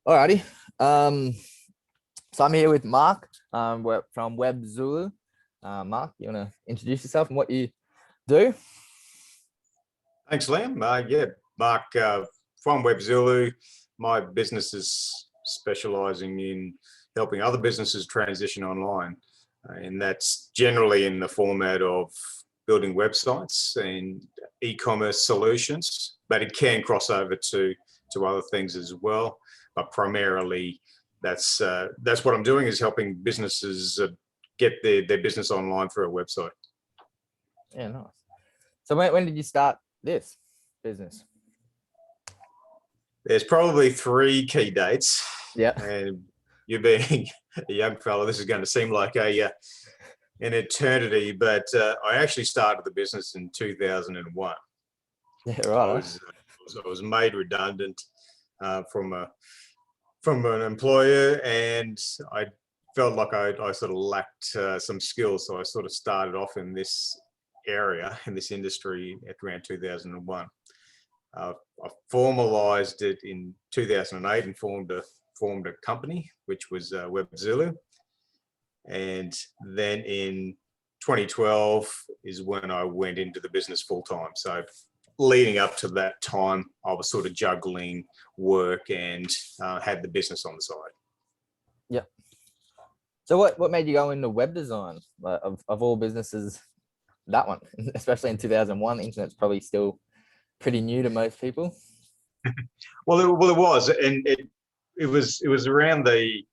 Alrighty. Um, so I'm here with Mark. We're from Web Zulu. Mark, you want to introduce yourself and what you do? Thanks, Liam. Yeah, Mark from Web Zulu. My business is specialising in helping other businesses transition online, and that's generally in the format of building websites and e-commerce solutions. But it can cross over to other things as well. But primarily, that's what I'm doing, is helping businesses get their business online through a website. Yeah, nice. So when did you start this business? There's probably three key dates. Yeah. And you being a young fellow, this is going to seem like an eternity, but I actually started the business in 2001. Yeah, right. I was made redundant from an employer, and I felt like I sort of lacked some skills, so I sort of started off in this area, in this industry, at around 2001. I formalized it in 2008 and formed a company, which was Web Zulu. And then in 2012 is when I went into the business full time. So leading up to that time, I was sort of juggling work and had the business on the side. Yeah. So what made you go into web design? Of all businesses, that one, especially in 2001, the internet's probably still pretty new to most people. Well, it was, and it was around the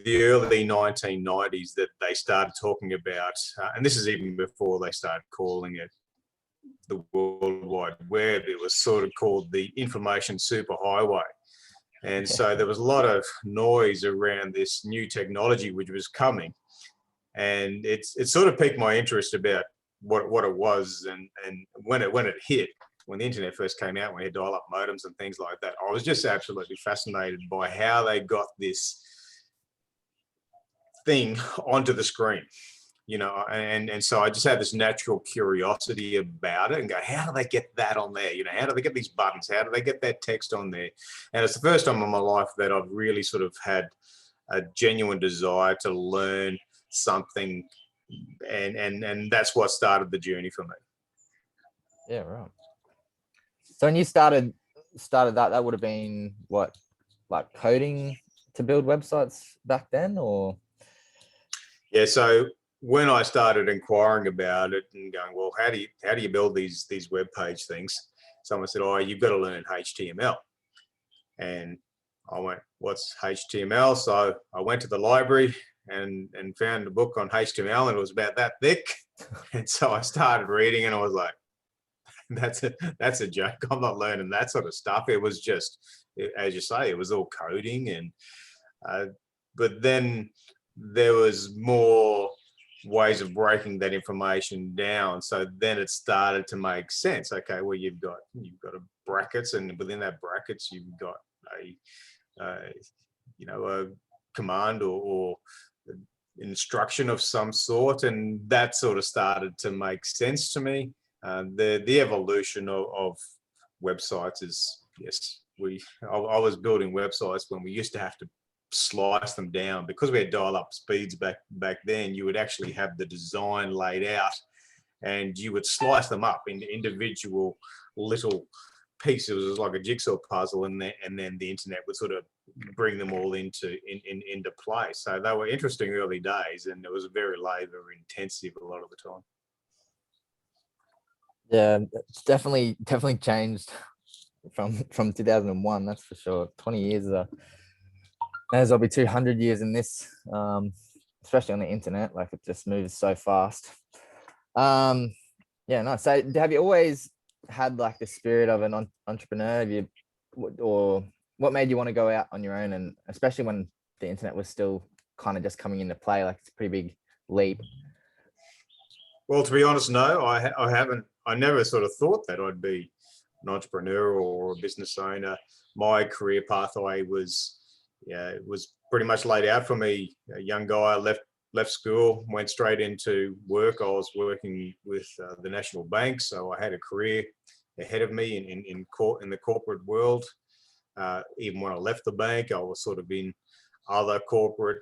early 1990s that they started talking about, and this is even before they started calling it the World Wide Web. It was sort of called the information superhighway. And so there was a lot of noise around this new technology which was coming, and it sort of piqued my interest about what it was, and when it hit, when the internet first came out, when we had dial-up modems and things like that, I was just absolutely fascinated by how they got this thing onto the screen, and so I just had this natural curiosity about it and go, how do they get that on there? How do they get these buttons? How do they get that text on there? And it's the first time in my life that I've really sort of had a genuine desire to learn something, and that's what started the journey for me. Yeah, right. So when you started that would have been what, like coding to build websites back then, or? Yeah, so when I started inquiring about it and going, well, how do you build these web page things? Someone said, oh, you've got to learn HTML. And I went, what's HTML? So I went to the library and found a book on HTML, and it was about that thick. And so I started reading, and I was like, that's a joke. I'm not learning that sort of stuff. It was just, as you say, it was all coding, and but then there was more ways of breaking that information down. So then it started to make sense. Okay, well, you've got a brackets, and within that brackets you've got a command or instruction of some sort, and that sort of started to make sense to me. The evolution of websites is, yes, I was building websites when we used to have to slice them down, because we had dial-up speeds back then. You would actually have the design laid out, and you would slice them up into individual little pieces. It was like a jigsaw puzzle, and then the internet would sort of bring them all into play. So they were interesting early days, and it was very labor intensive a lot of the time. Yeah, it's definitely changed from 2001, that's for sure. 20 years as I'll be 200 years in this, especially on the internet. Like, it just moves so fast. Yeah, no. So have you always had like the spirit of an entrepreneur? Or what made you want to go out on your own, and especially when the internet was still kind of just coming into play? Like, it's a pretty big leap. Well, to be honest, no, I haven't. I never sort of thought that I'd be an entrepreneur or a business owner. My career pathway was pretty much laid out for me. A young guy, left school, went straight into work. I was working with the National Bank, so I had a career ahead of me in the corporate world. Even when I left the bank, I was sort of in other corporate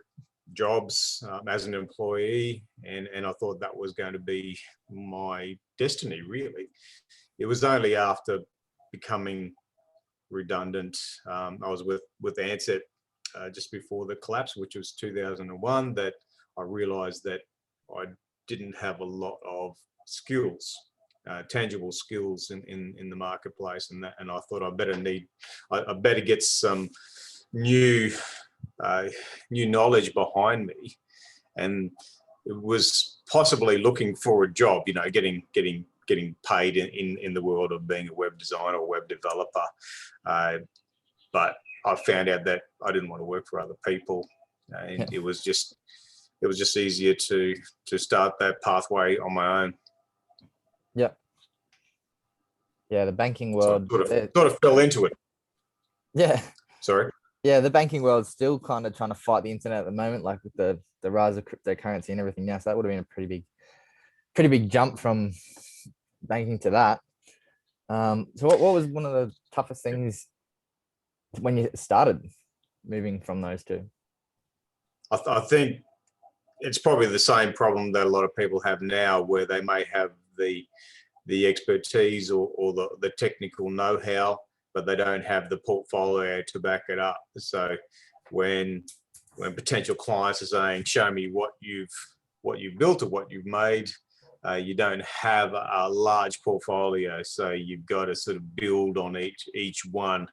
jobs as an employee, and I thought that was going to be my destiny, really. It was only after becoming redundant, I was with Ansett just before the collapse, which was 2001, that I realized that I didn't have a lot of skills, tangible skills in the marketplace, and I thought I better get some new new knowledge behind me, and it was possibly looking for a job, getting paid in the world of being a web designer or web developer, but I found out that I didn't want to work for other people, and it was just easier to start that pathway on my own. Yeah. Yeah, the banking So world. I sort of fell into it. Yeah. Sorry. Yeah, the banking world's still kind of trying to fight the internet at the moment, like with the rise of cryptocurrency and everything else. That would have been a pretty big jump from banking to that. So what was one of the toughest things when you started moving from those two? I think it's probably the same problem that a lot of people have now, where they may have the expertise or the technical know-how, but they don't have the portfolio to back it up. So when potential clients are saying, show me what you've built or what you've made, you don't have a large portfolio, so you've got to sort of build on each one.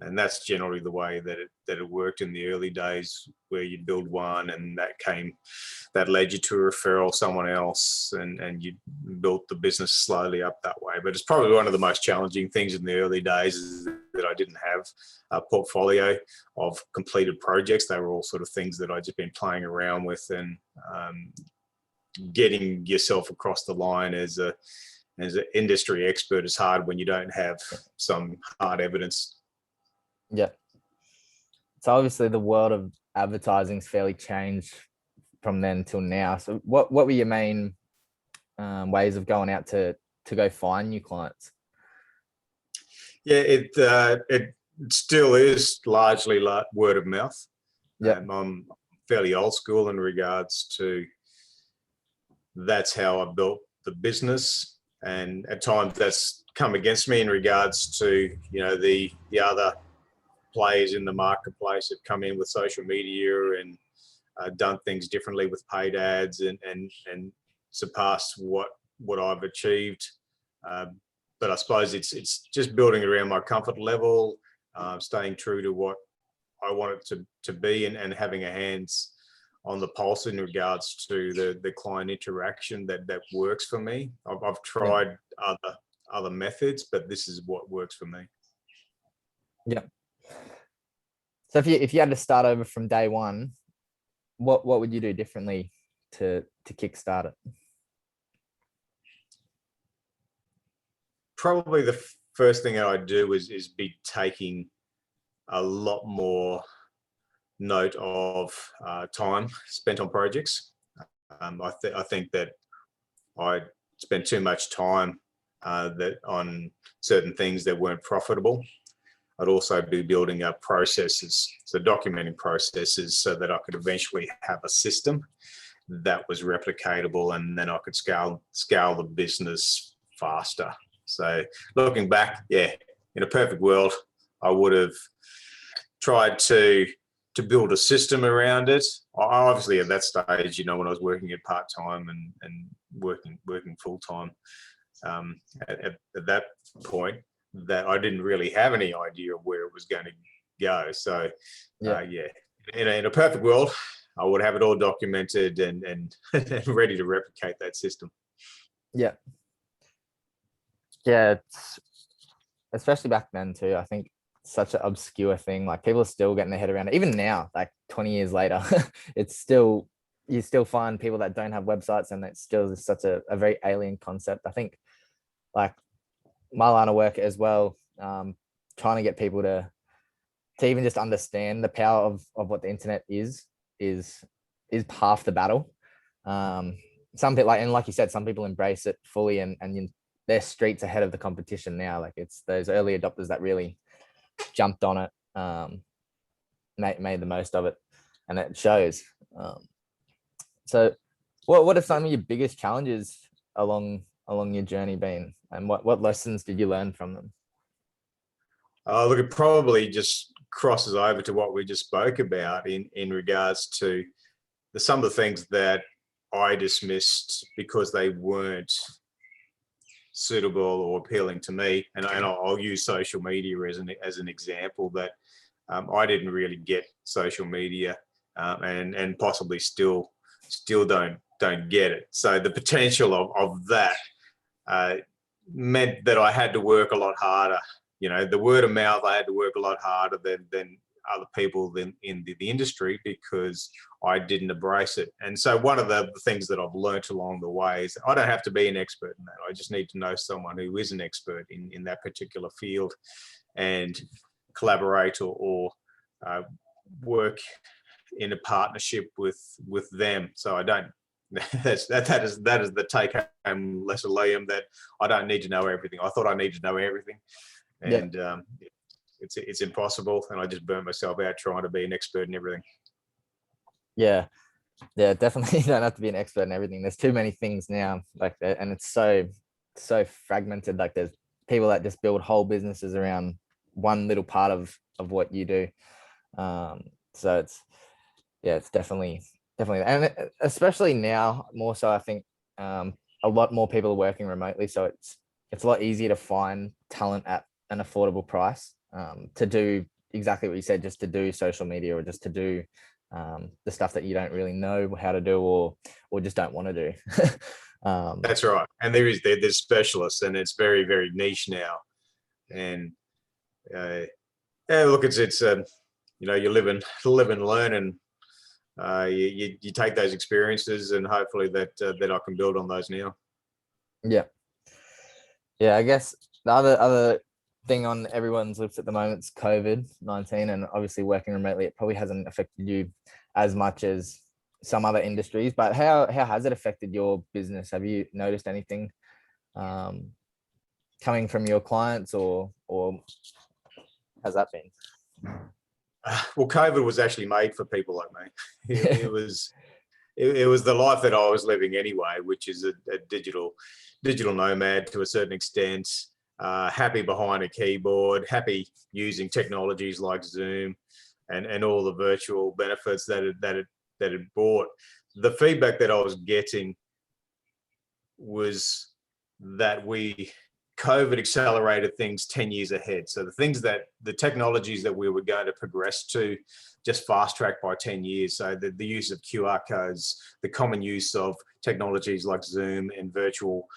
And that's generally the way that it worked in the early days, where you build one and that led you to a referral someone else, and you built the business slowly up that way. But it's probably one of the most challenging things in the early days, is that I didn't have a portfolio of completed projects. They were all sort of things that I'd just been playing around with, and getting yourself across the line as an industry expert is hard when you don't have some hard evidence. Yeah. So obviously the world of advertising's fairly changed from then till now. So what were your main ways of going out to go find new clients? Yeah, it still is largely like word of mouth. Yeah. I'm fairly old school in regards to that's how I built the business, and at times that's come against me in regards to the other players in the marketplace have come in with social media and done things differently with paid ads and surpassed what I've achieved. But I suppose it's just building around my comfort level, staying true to what I want it to be, and having a hands on the pulse in regards to the client interaction that works for me. I've tried other methods, but this is what works for me. Yeah. So if you had to start over from day one, what would you do differently to kickstart it? Probably the first thing that I do is be taking a lot more note of time spent on projects. I think that I spent too much time on certain things that weren't profitable. I'd also be building up processes, so documenting processes, so that I could eventually have a system that was replicatable, and then I could scale the business faster. So looking back, yeah, in a perfect world, I would have tried to build a system around it. Obviously, at that stage, when I was working at part-time and working full-time, at that point, that I didn't really have any idea of where it was going to go. So yeah, in a perfect world, I would have it all documented and ready to replicate that system. Yeah. Yeah, especially back then too. I think such an obscure thing. Like, people are still getting their head around it. Even now, like 20 years later, you still find people that don't have websites, and it's still such a very alien concept. I think, like, my line of work as well, trying to get people to even just understand the power of what the internet is half the battle. Some people, like you said, some people embrace it fully, and they're streets ahead of the competition now. Like, it's those early adopters that really jumped on it. um, made the most of it, and it shows. So, what are some of your biggest challenges along your journey been, and what lessons did you learn from them? Look, it probably just crosses over to what we just spoke about in regards to some of the things that I dismissed because they weren't suitable or appealing to me. And I'll use social media as an example that I didn't really get social media, and possibly still don't get it. So the potential of that meant that I had to work a lot harder. You know, the word of mouth, I had to work a lot harder than other people in the industry because I didn't embrace it. And so one of the things that I've learnt along the way is I don't have to be an expert in that. I just need to know someone who is an expert in that particular field and collaborate or work in a partnership with them. So I don't. That is the take home lesson, Liam. That I don't need to know everything. I thought I needed to know everything, Yeah, and it's impossible. And I just burnt myself out trying to be an expert in everything. yeah, yeah. Definitely, you don't have to be an expert in everything. There's too many things now, like that, and it's so fragmented. Like there's people that just build whole businesses around one little part of what you do. So it's yeah, it's definitely, and especially now more so. I think a lot more people are working remotely, so it's a lot easier to find talent at an affordable price, to do exactly what you said, just to do social media or just to do the stuff that you don't really know how to do or just don't want to do. That's right. And there's specialists, and it's very niche now. And yeah, look, it's you know, you live and learn, and you take those experiences, and hopefully that I can build on those now. Yeah, yeah. I guess the other thing on everyone's lips at the moment is COVID-19, and obviously working remotely, it probably hasn't affected you as much as some other industries. But how has it affected your business? Have you noticed anything um, coming from your clients, or has that been? Well, COVID was actually made for people like me. It was the life that I was living anyway, which is a digital nomad to a certain extent. Happy behind a keyboard, happy using technologies like Zoom, and all the virtual benefits that it brought. The feedback that I was getting was that COVID accelerated things 10 years ahead. So the technologies that we were going to progress to just fast tracked by 10 years. So the use of QR codes, the common use of technologies like Zoom and virtual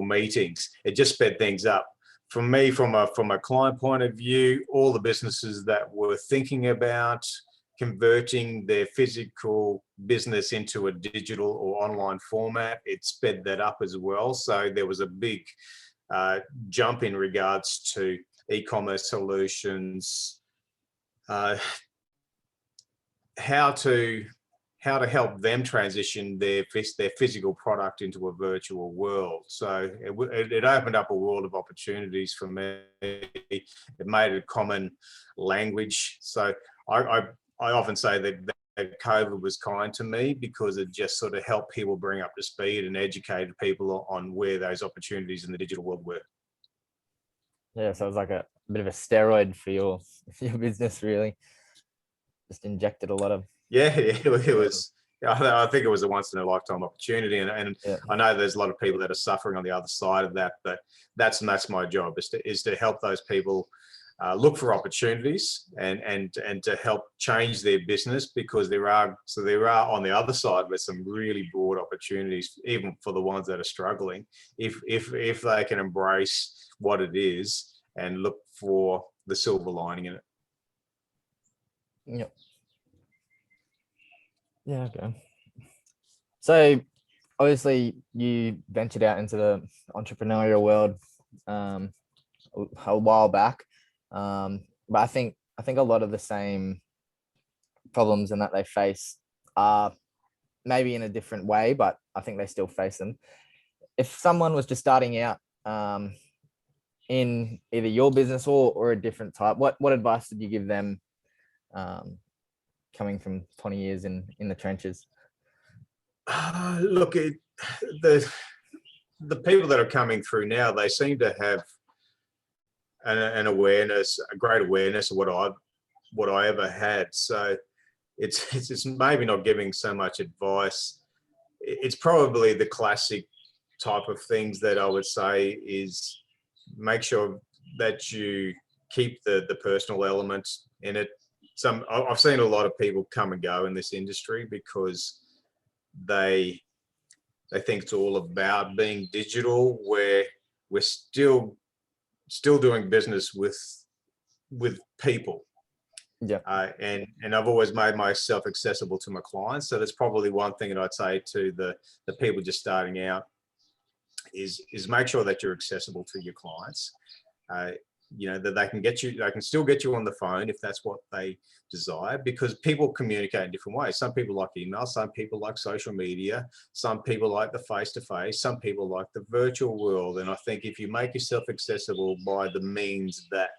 meetings, it just sped things up. For me, from a client point of view, all the businesses that were thinking about converting their physical business into a digital or online format, it sped that up as well. So there was a big jump in regards to e-commerce solutions, how to help them transition their physical product into a virtual world. So it opened up a world of opportunities for me. It made a common language. So I often say that COVID was kind to me because it just sort of helped people bring up to speed and educated people on where those opportunities in the digital world were. Yeah, so it was like a bit of a steroid for your for your business, really. Just injected a lot of Yeah, it was. I think it was a once in a lifetime opportunity, and yeah, I know there's a lot of people that are suffering on the other side of that. But that's my job is to help those people look for opportunities and to help change their business, because there are on the other side with some really broad opportunities, even for the ones that are struggling, if they can embrace what it is and look for the silver lining in it. yeah, yeah. Okay. So obviously you ventured out into the entrepreneurial world um, a while back, but I think a lot of the same problems and that they face are maybe in a different way, but I think they still face them. If someone was just starting out, in either your business or a different type, what advice did you give them, coming from 20 years in the trenches? Look, the the people that are coming through now, they seem to have an awareness, a great awareness of what I ever had. So it's maybe not giving so much advice. It's probably the classic type of things that I would say is make sure that you keep the personal element in it. I've seen a lot of people come and go in this industry because they think it's all about being digital, where we're still doing business with people. Yeah. And I've always made myself accessible to my clients. So that's probably one thing that I'd say to the people just starting out is make sure that you're accessible to your clients. That they can still get you on the phone if that's what they desire, because people communicate in different ways. Some people like email, some people like social media, some people like the face-to-face, some people like the virtual world. And I think if you make yourself accessible by the means that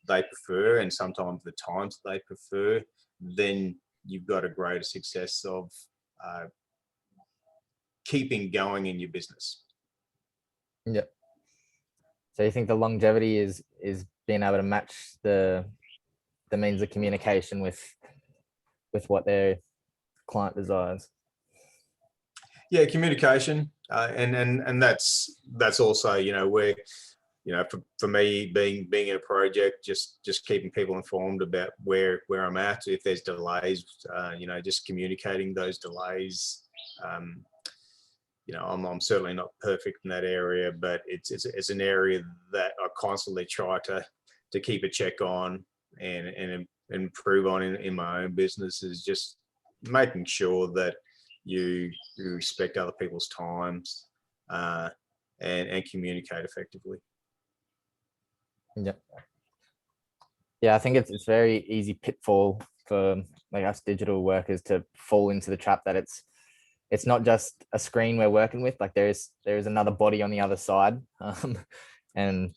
they prefer, and sometimes the times they prefer, then you've got a greater success of keeping going in your business. Yeah. So you think the longevity is being able to match the means of communication with what their client desires? Yeah, communication, and that's also, where, for me, being in a project, just keeping people informed about where I'm at. If there's delays, just communicating those delays. I'm certainly not perfect in that area, but it's an area that I constantly try to keep a check on and improve on in my own business, is just making sure that you respect other people's times, and communicate effectively. Yeah. Yeah, I think it's very easy pitfall for like us digital workers to fall into the trap that it's not just a screen we're working with. Like there is another body on the other side, and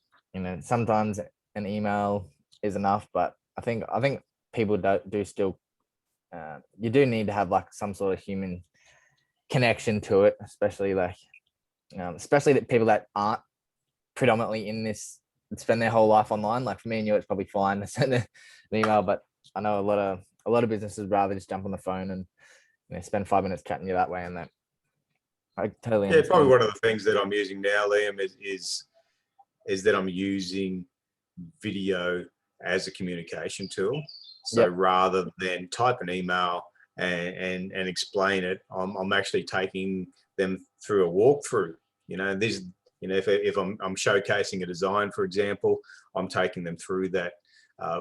sometimes an email is enough, but I think people do still, you do need to have like some sort of human connection to it, especially that people that aren't predominantly in this spend their whole life online. Like for me and you, it's probably fine to send an email, but I know a lot of businesses rather just jump on the phone and spend 5 minutes chatting to you that way, and that I totally understand. Probably one of the things that I'm using now, Liam, is that I'm using video as a communication tool. So Yep. rather than type an email and explain it, I'm actually taking them through a walkthrough. If I'm showcasing a design, for example, I'm taking them through that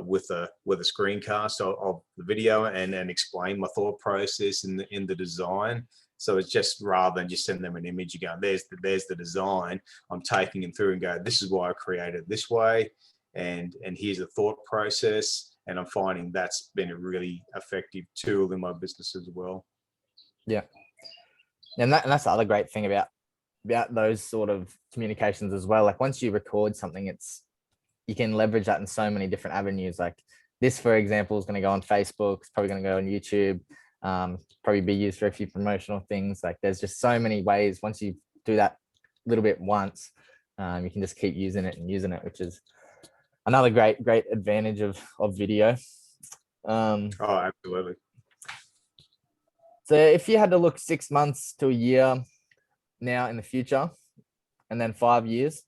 with a screencast of the video and explain my thought process in the design. So it's just, rather than just send them an image, you go, there's the design. I'm taking them through and go, this is why I created it this way, and here's the thought process. And I'm finding that's been a really effective tool in my business as well. Yeah, and that's the other great thing about those sort of communications as well. Like once you record something, you can leverage that in so many different avenues. Like this, for example, is going to go on Facebook. It's probably going to go on YouTube. Probably be used for a few promotional things. Like there's just so many ways. Once you do that little bit once, you can just keep using it, which is another great advantage of video. Oh, absolutely. So if you had to look 6 months to a year now in the future, and then 5 years,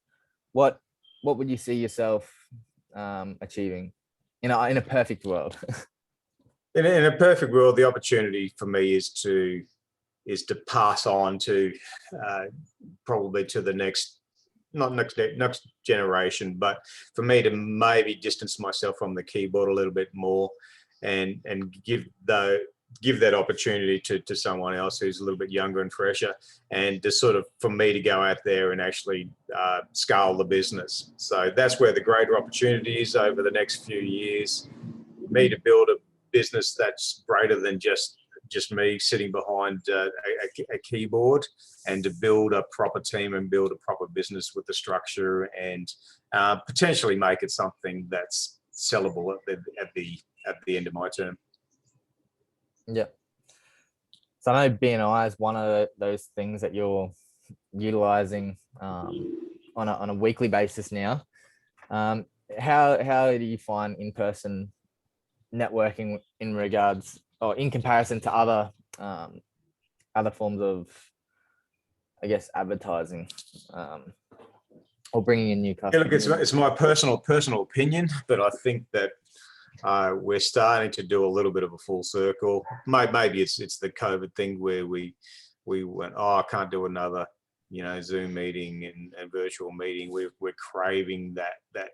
what would you see yourself achieving in a perfect world? In a perfect world, the opportunity for me is to pass on to probably to the next generation, but for me to maybe distance myself from the keyboard a little bit more, and give that opportunity to someone else who's a little bit younger and fresher, and to sort of, for me to go out there and actually scale the business. So that's where the greater opportunity is over the next few years. Me to build a business that's greater than just just me sitting behind a keyboard, and to build a proper team and build a proper business with the structure, and potentially make it something that's sellable at the end of my term. Yeah. So I know BNI is one of those things that you're utilizing on a weekly basis now. How do you find in-person networking in regards, or in comparison to other forms of, I guess, advertising, or bringing in new customers? Yeah, look, it's my personal opinion, but I think that we're starting to do a little bit of a full circle. Maybe it's the COVID thing where we went, oh, I can't do another, Zoom meeting and virtual meeting. We're craving that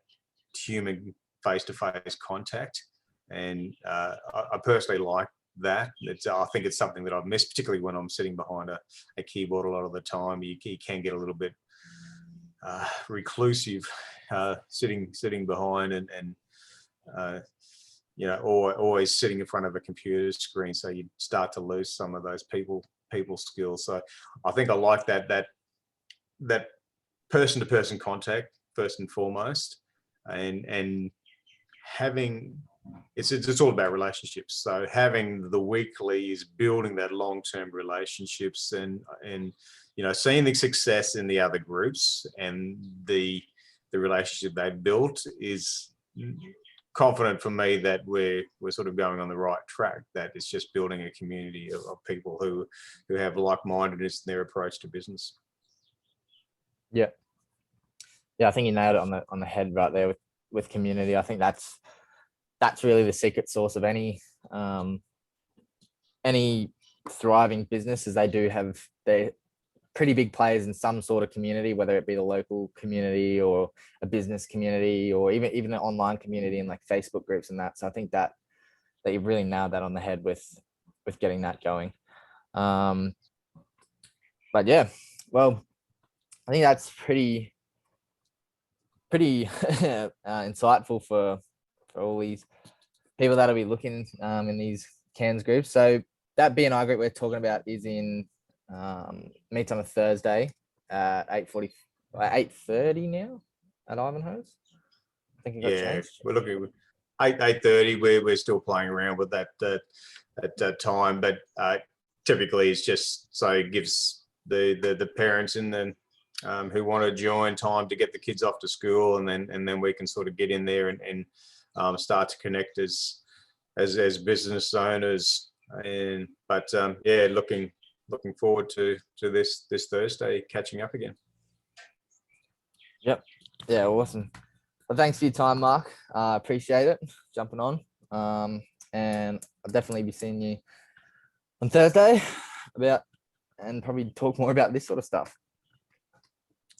human face-to-face contact, and I personally like that. I think it's something that I've missed, particularly when I'm sitting behind a keyboard a lot of the time. You can get a little bit reclusive sitting behind and or always sitting in front of a computer screen, so you start to lose some of those people skills. So I think I like that person-to-person contact first and foremost, and having it's all about relationships. So having the weekly is building that long-term relationships, and seeing the success in the other groups and the relationship they built is confident for me that we're sort of going on the right track. That it's just building a community of people who have like-mindedness in their approach to business. Yeah, I think you nailed it on the head right there with community. I think that's really the secret sauce of any thriving business, is they do have their pretty big players in some sort of community, whether it be the local community or a business community, or even an online community and like Facebook groups and that. So I think that you've really nailed that on the head with getting that going. But yeah, well, I think that's pretty insightful for all these people that'll be looking in these Cairns groups. So that BNI group we're talking about is in meets on a Thursday at 8:30 now at Ivanhoe's. I think it got changed. We're looking at 8:30. We're still playing around with that time, but typically it's just so it gives the parents and then who want to join time to get the kids off to school, and then we can sort of get in there and start to connect as business owners. Looking forward to this Thursday catching up again. Yep. Yeah, awesome. Well, thanks for your time, Mark. Appreciate it, jumping on. And I'll definitely be seeing you on Thursday and probably talk more about this sort of stuff.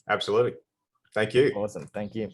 Absolutely. Thank you. Awesome. Thank you.